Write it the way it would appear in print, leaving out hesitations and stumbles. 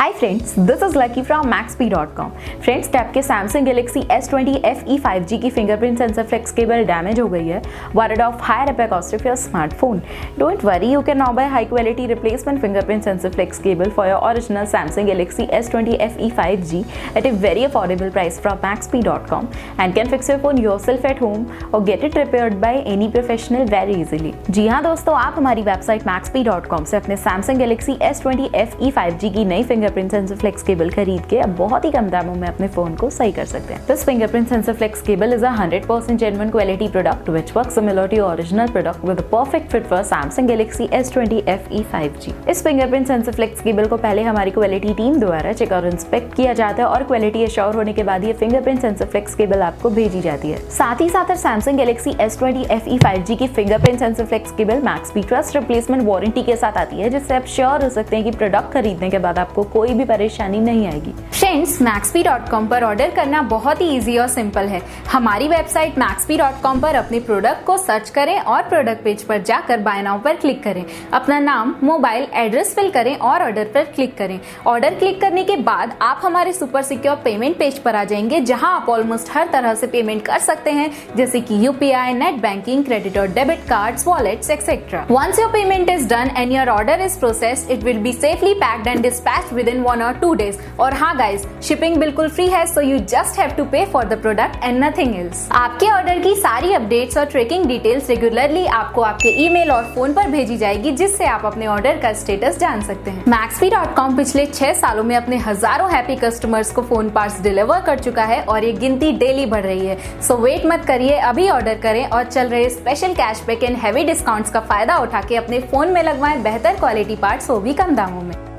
Hi friends, this is Lucky from maxp.com। Friends, आपके Samsung Galaxy S20 FE 5G की fingerprint sensor flex cable damage हो गई है। Worried of higher repair cost of your smartphone? Don't worry, you can now buy high quality replacement fingerprint sensor flex cable for your original Samsung Galaxy S20 FE 5G at a very affordable price from maxp.com and can fix your phone yourself at home or get it repaired by any professional very easily। जी हाँ दोस्तों, आप हमारी website maxp.com से अपने Samsung Galaxy S20 FE 5G की नई fingerprint sensor flex cable खरीद के अब बहुत ही कम दामों में अपने फोन को सही कर सकते हैं। This fingerprint sensor flex cable is a 100% genuine quality product which works similar to your original product with a perfect fit for Samsung Galaxy S20 FE 5G। इस फिंगरप्रिंट सेंसर फ्लेक्स केबल को पहले हमारी quality team द्वारा check और inspect किया जाता है और क्वालिटी एश्योर होने के बाद ये फिंगरप्रिंट सेंसर फ्लेक्स केबल आपको भेजी जाती है। साथ ही साथ Samsung Galaxy S20 FE 5G की fingerprint sensor flex cable Maxp trust replacement warranty के साथ आती है, जिससे आप श्योर हो सकते हैं कि प्रोडक्ट खरीदने के बाद आपको कोई भी परेशानी नहीं आएगी। फ्रेंड्स, maxp.com पर ऑर्डर करना बहुत ही इजी और सिंपल है। हमारी वेबसाइट maxp.com पर अपने प्रोडक्ट को सर्च करें और प्रोडक्ट पेज पर जाकर बाय नाउ पर क्लिक करें। अपना नाम, मोबाइल, एड्रेस फिल करें और ऑर्डर पर क्लिक करें। ऑर्डर क्लिक करने के बाद आप हमारे सुपर सिक्योर पेमेंट पेज पर आ जाएंगे, जहां आप ऑलमोस्ट हर तरह से पेमेंट कर सकते हैं, जैसे कि यूपीआई, नेट बैंकिंग, क्रेडिट और debit cards, wallets etcetera. Once your payment is done and your order is processed, it will be safely packed and dispatched within 1 or 2 days। और हाँ गाइस, शिपिंग बिल्कुल free है, so you just have to pay for the product and nothing else. आपके order की सारी updates और tracking details regularly आपको आपके ईमेल और फोन पर भेजी जाएगी, जिससे आप अपने ऑर्डर का स्टेटस जान सकते हैं। maxp.com पिछले 6 सालों में अपने हजारों हैप्पी कस्टमर्स को फोन पार्ट्स डिलीवर कर चुका है और ये गिनती डेली बढ़ रही है। सो वेट मत करिए, अभी ऑर्डर करें और चल रहे special cashback and heavy discounts का फायदा उठा के अपने फोन में लगवाएं बेहतर क्वालिटी पार्ट्स, वो भी कम दामों में।